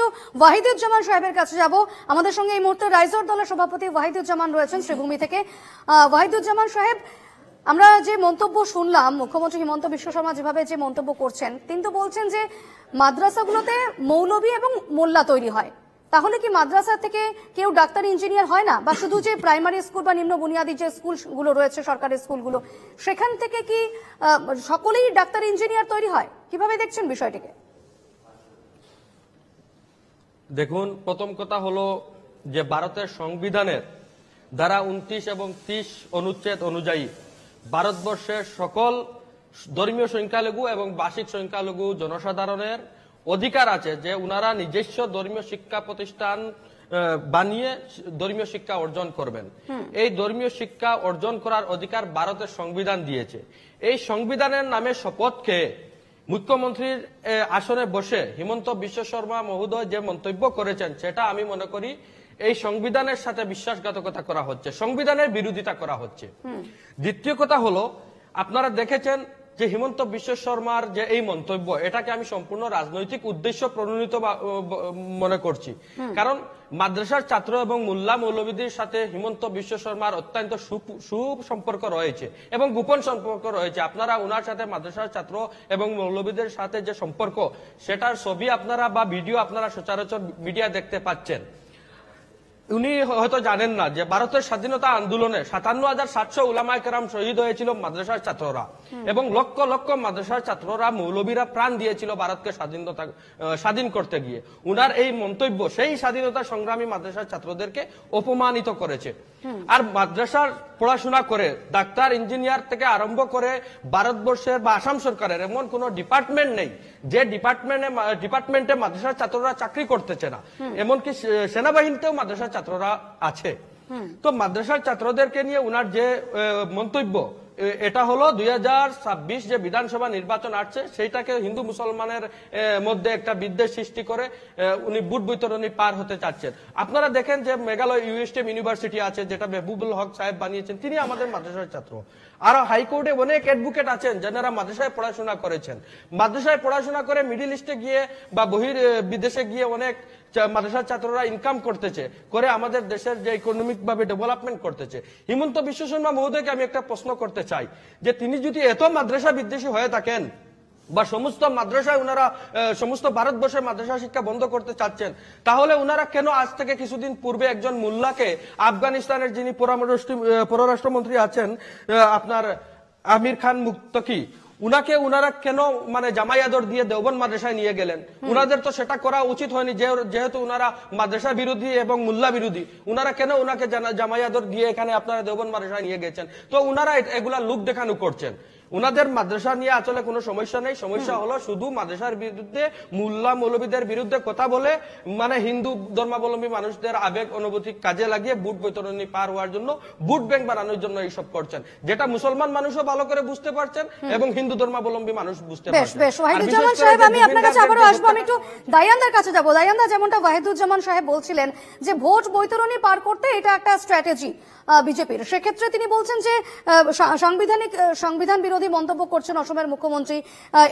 একটু ওয়াহিদুজ্জামান সাহেবের কাছে যাব। আমাদের সঙ্গে এই মুহূর্তে রাইজর দলের সভাপতি ওয়াহিদুজ্জামান রয়েছেন শ্রীভূমি থেকে। ওয়াহিদুজ্জামান সাহেব, আমরা যে মন্তব্য শুনলাম, মুখ্যমন্ত্রী হিমন্ত বিশ্ব শর্মা যেভাবে যে মন্তব্য করছেন, তিনি তো বলছেন যে মাদ্রাসাগুলোতে মৌলভী এবং মোল্লা তৈরি হয়। তাহলে কি মাদ্রাসা থেকে কেউ ডাক্তার ইঞ্জিনিয়ার হয় না? বা শুধু যে প্রাইমারি স্কুল বা নিম্ন বুনিয়াদী যে স্কুলগুলো রয়েছে সরকারি স্কুলগুলো, সেখান থেকে কি সকলেই ডাক্তার ইঞ্জিনিয়ার তৈরি হয়? কিভাবে দেখছেন বিষয়টিকে? দেখুন, প্রথম কথা হলো যে ভারতের সংবিধানের ধারা 29 এবং 30 অনুচ্ছেদ অনুযায়ী ভারতবর্ষের সকল ধর্মীয় সংখ্যালঘু এবং ভাষিক সংখ্যালঘু জনসাধারণের অধিকার আছে যে উনারা নিজস্ব ধর্মীয় শিক্ষা প্রতিষ্ঠান বানিয়ে ধর্মীয় শিক্ষা অর্জন করবেন। এই ধর্মীয় শিক্ষা অর্জন করার অধিকার ভারতের সংবিধান দিয়েছে। এই সংবিধানের নামে শপথ খেয়ে মুখ্যমন্ত্রীর আসনে বসে হিমন্ত বিশ্ব শর্মা মহোদয় যে মন্তব্য করেছেন, সেটা আমি মনে করি এই সংবিধানের সাথে বিশ্বাসঘাতকতা করা হচ্ছে, সংবিধানের বিরোধিতা করা হচ্ছে। দ্বিতীয় কথা হলো, আপনারা দেখেছেন যে হিমন্ত বিশ্ব শর্মার যে এই মন্তব্য, এটাকে আমি সম্পূর্ণ রাজনৈতিক উদ্দেশ্য প্রণোদিত মনে করছি। কারণ মাদ্রাসার ছাত্র এবং মোল্লা মৌলবীদের সাথে হিমন্ত বিশ্ব শর্মার অত্যন্ত সুসম্পর্ক রয়েছে এবং গোপন সম্পর্ক রয়েছে। আপনারা ওনার সাথে মাদ্রাসার ছাত্র এবং মৌলবীদের সাথে যে সম্পর্ক, সেটার ছবি আপনারা বা ভিডিও আপনারা সচরাচর মিডিয়া দেখতে পাচ্ছেন। উনি হয়তো জানেন না যে ভারতের স্বাধীনতা আন্দোলনে 57,700 উলামায়ে কেরাম শহীদ হয়েছিল মাদ্রাসার ছাত্ররা, এবং লক্ষ লক্ষ মাদ্রাসার ছাত্ররা মৌলবীরা প্রাণ দিয়েছিল ভারতকে স্বাধীন করতে গিয়ে। উনার এই মন্তব্য সেই স্বাধীনতা সংগ্রামী মাদ্রাসার ছাত্রদেরকে অপমানিত করেছে। আর মাদ্রাসার পড়াশোনা করে ডাক্তার ইঞ্জিনিয়ার থেকে আরম্ভ করে ভারতবর্ষের বা আসাম সরকারের এমন কোন ডিপার্টমেন্ট নেই যে ডিপার্টমেন্টে মাদ্রাসার ছাত্ররা চাকরি করতেছে না। এমনকি সেনাবাহিনীতেও মাদ্রাসার ছাত্ররা আছে। তো মাদ্রাসার ছাত্রদেরকে নিয়ে উনার যে মন্তব্য, এটা হলো 2026 যে বিধানসভা নির্বাচন আসছে, সেইটাকে হিন্দু মুসলমানের মধ্যে একটা বিদ্বেষ সৃষ্টি করে উনি বুট বৈতরণী পার হতে চাচ্ছেন। আপনারা দেখেন যে মেঘালয় ইউএসটিএম ইউনিভার্সিটি আছে, যেটা মেহবুবুল হক সাহেব বানিয়েছেন, তিনি আমাদের মাদ্রাসার ছাত্র। আর হাইকোর্টে অনেক অ্যাডভোকেট আছেন যারা মাদ্রাসায় পড়াশোনা করেছেন। মাদ্রাসায় পড়াশোনা করে মিডিল ইস্টে গিয়ে বা বিদেশে গিয়ে অনেক মাদ্রাসার ছাত্ররা ইনকাম করতেছে, করে আমাদের দেশের যে ইকোনমিক ভাবে ডেভেলপমেন্ট করতেছে। হিমন্ত বিশ্ব শর্মা মহোদয়কে আমি একটা প্রশ্ন করতে চাই যে তিনি যদি এত মাদ্রাসা বিদ্বেষী হয়ে থাকেন বা সমস্ত মাদ্রাসায় উনারা সমস্ত ভারতবর্ষের মাদ্রাসা শিক্ষা বন্ধ করতে চাচ্ছেন, তাহলে উনারা কেন আজ থেকে কিছুদিন পূর্বে একজন মোল্লাকে, আফগানিস্তানের যিনি পররাষ্ট্রমন্ত্রী আছেন আপনার আমির খান মুত্তাকি, উনারা কেন জামাই আদর দিয়ে দেওবন্দ মাদ্রাসায় নিয়ে গেলেন? উনাদের তো সেটা করা উচিত হয়নি, যেহেতু উনারা মাদ্রাসা বিরোধী এবং মোল্লা বিরোধী। উনারা কেন উনাকে জামাই আদর দিয়ে এখানে আপনারা দেওবন্দ মাদ্রাসায় নিয়ে গেছেন? তো উনারা এগুলা লোক দেখানো করছেন। উনাদের মাদ্রাসা নিয়ে আসলে কোনো সমস্যা নেই। সমস্যা হলো শুধু মাদ্রাসার বিরুদ্ধে, মোল্লা মৌলবীদের বিরুদ্ধে কথা বলে হিন্দু ধর্মাবলম্বী মানুষদের আবেগ অনুভূতি কাজে লাগিয়ে বুট বৈতরণী পার হওয়ার জন্য, বুট ব্যাংক বানানোর জন্য এইসব করছেন, যেটা মুসলমান মানুষও ভালো করে বুঝতে পারছেন এবং হিন্দু ধর্মাবলম্বী মানুষ বুঝতে পারছেন। বেশ, ওয়াহিদুজ্জামান সাহেব, আমি আপনার কাছে আবারও আসবো। আমি একটু দায়ানদার কাছে যাবো। দায়ানদা, যেমনটা ওয়াহিদুজ্জামান সাহেব বলছিলেন যে ভোট বৈতরণী পার করতে এটা একটা স্ট্র্যাটেজি বিজেপির, সেক্ষেত্রে তিনি বলছেন যে সংবিধান বিরোধী মন্তব্য করছেন অসমের মুখ্যমন্ত্রী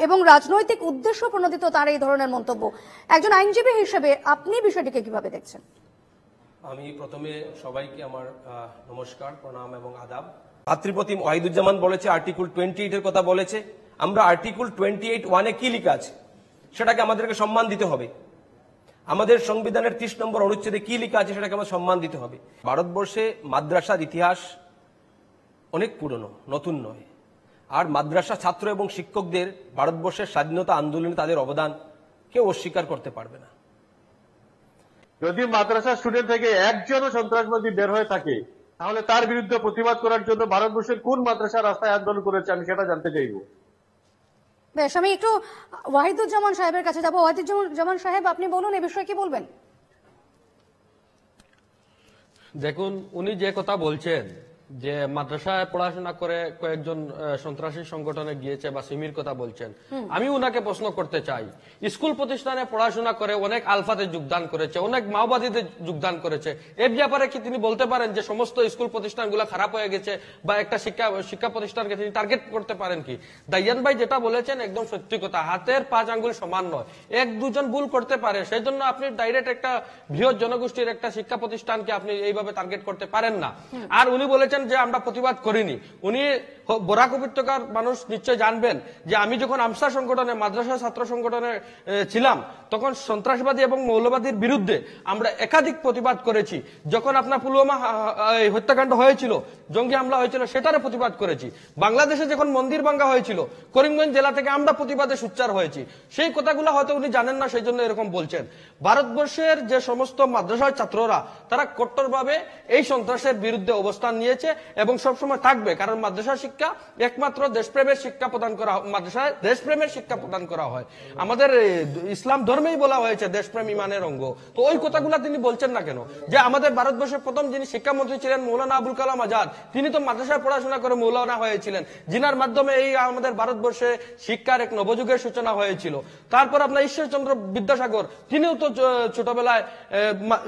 এবং রাজনৈতিক উদ্দেশ্য প্রণোদিত তার এই ধরনের মন্তব্য। একজন আইনজীবী হিসেবে আপনি বিষয়টিকে কিভাবে দেখছেন? আমি প্রথমে সবাইকে আমার নমস্কার, প্রণাম এবং আদাব। ভাতৃপ্রতিম ওয়াহিদুজ্জামান বলেছে আর্টিকেল 28 এর কথা বলেছে। আমরা আর্টিকেল 28(1) কি লেখা আছে সেটাকে আমাদেরকে সম্মান দিতে হবে। আমাদের সংবিধানের 30 নম্বর অনুচ্ছেদে কি লেখা আছে সেটাকে আমাদের সম্মান দিতে হবে। ভারতবর্ষে মাদ্রাসার ইতিহাস অনেক পুরনো, নতুন নয়। আর মাদ্রাসা ছাত্র এবং শিক্ষকদের ভারতবর্ষের স্বাধীনতা আন্দোলনে তাদের অবদান কেউ অস্বীকার করতে পারবে না। যদি মাদ্রাসা স্টুডেন্ট থেকে একজনও সন্ত্রাসবাদী বের হয়ে থাকে, তাহলে তার বিরুদ্ধে প্রতিবাদ করার জন্য ভারতবর্ষের কোন মাদ্রাসা রাস্তায় আন্দোলন করেছে, আমি সেটা জানতে চাইব। বেশ, আমি একটু ওয়াহিদুজ্জামান সাহেবের কাছে যাবো। ওয়াহিদুজ্জামান সাহেব, আপনি বলুন, এই বিষয়ে কি বলবেন? দেখুন, উনি যে কথা বলছেন যে মাদ্রাসায় পড়াশোনা করে কয়েকজন সন্ত্রাসী সংগঠনে গিয়েছে বা সিমির কথা বলছেন, আমি উনাকে প্রশ্ন করতে চাই, স্কুল প্রতিষ্ঠানে পড়াশোনা করে অনেক আলফাতে যোগদান করেছে, অনেক মাওবাদীতে যোগদান করেছে, এর ব্যাপারে কি তিনি বলতে পারেন যে সমস্ত স্কুল প্রতিষ্ঠানগুলো খারাপ হয়ে গেছে বা একটা শিক্ষা প্রতিষ্ঠানকে তিনি টার্গেট করতে পারেন কি? দাইয়ান ভাই যেটা বলেছেন একদম সত্যি কথা, হাতের 5 আঙ্গুল সমান নয়, 1-2 জন ভুল করতে পারে, সেই জন্য আপনি ডাইরেক্ট একটা বৃহৎ জনগোষ্ঠীর একটা শিক্ষা প্রতিষ্ঠানকে আপনি এইভাবে টার্গেট করতে পারেন না। আর উনি বলেছেন যে আমরা প্রতিবাদ করিনি, উনি বরাক উপত্যকার মানুষ নিশ্চয় জানবেন যে আমি যখন আমসা সংগঠনে মাদ্রাসা ছাত্র সংগঠনে ছিলাম তখন সন্ত্রাসবাদী এবং মৌলবাদীর বিরুদ্ধে আমরা একাধিক প্রতিবাদ করেছি। যখন আপনার পুলওয়ামা হত্যাকাণ্ড হয়েছিল, জঙ্গি হামলা হয়েছিল, সেটারও প্রতিবাদ করেছি। বাংলাদেশে যখন মন্দির ভাঙ্গা হয়েছিল করিমগঞ্জ জেলা থেকে আমরা প্রতিবাদে সোচ্চার হয়েছি। সেই কথাগুলো হয়তো উনি জানেন না, সেই জন্য এরকম বলছেন। ভারতবর্ষের যে সমস্ত মাদ্রাসার ছাত্ররা তারা কট্টরভাবে এই সন্ত্রাসের বিরুদ্ধে অবস্থান নিয়েছে এবং সবসময় থাকবে, কারণ মাদ্রাসা শিক্ষা একমাত্র দেশপ্রেমের শিক্ষা প্রদান করা, মাদ্রাসায় দেশপ্রেমের শিক্ষা প্রদান করা হয়। আমাদের ইসলাম ধর্মেই বলা হয়েছে দেশপ্রেম ইমানের অঙ্গ। তো ওই কথাগুলো তিনি বলছেন না কেন? যে আমাদের ভারতবর্ষের প্রথম যিনি শিক্ষামন্ত্রী ছিলেন মৌলানা আবুল কালাম আজাদ, তিনি তো মাদ্রাসায় পড়াশোনা করে মৌলানা হয়েছিলেন, যিনার মাধ্যমে এই আমাদের ভারতবর্ষে শিক্ষার এক নবযুগের সূচনা হয়েছিল। তারপর আপনার ঈশ্বরচন্দ্র বিদ্যাসাগর, তিনিও তো ছোটবেলায়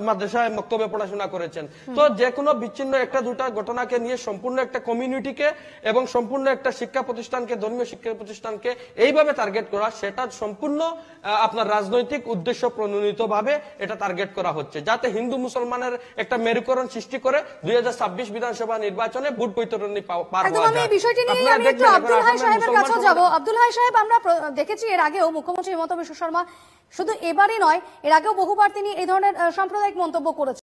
মাদ্রাসায় মক্তবে পড়াশোনা করেছেন। তো যে কোনো বিচ্ছিন্ন 1-2টা ঘটনাকে নিয়ে সম্পূর্ণ একটা কমিউনিটিকে এবং সম্পূর্ণ একটা শিক্ষা প্রতিষ্ঠানকে, ধর্মীয় শিক্ষা প্রতিষ্ঠানকে এইভাবে টার্গেট করা, সেটা সম্পূর্ণ আপনার রাজনৈতিক উদ্দেশ্য প্রণোদিত ভাবে এটা টার্গেট করা হচ্ছে, যাতে হিন্দু মুসলমানের একটা মেরুকরণ সৃষ্টি করে 2026 বিধানসভা নির্বাচনে ভোট বৈতরণী পার হওয়া যায়। বিষয়টি নিয়ে আমি একটু আব্দুল হাই সাহেবের কাছে যাব। আব্দুল হাই সাহেব, আমরা দেখেছি এর আগেও মুখ্যমন্ত্রী হিমন্ত বিশ্ব শর্মা শুধু এবারই নয়, এর আগেও বহুবার তিনি এই ধরনের সাম্প্রদায়িক মন্তব্য করেছেন।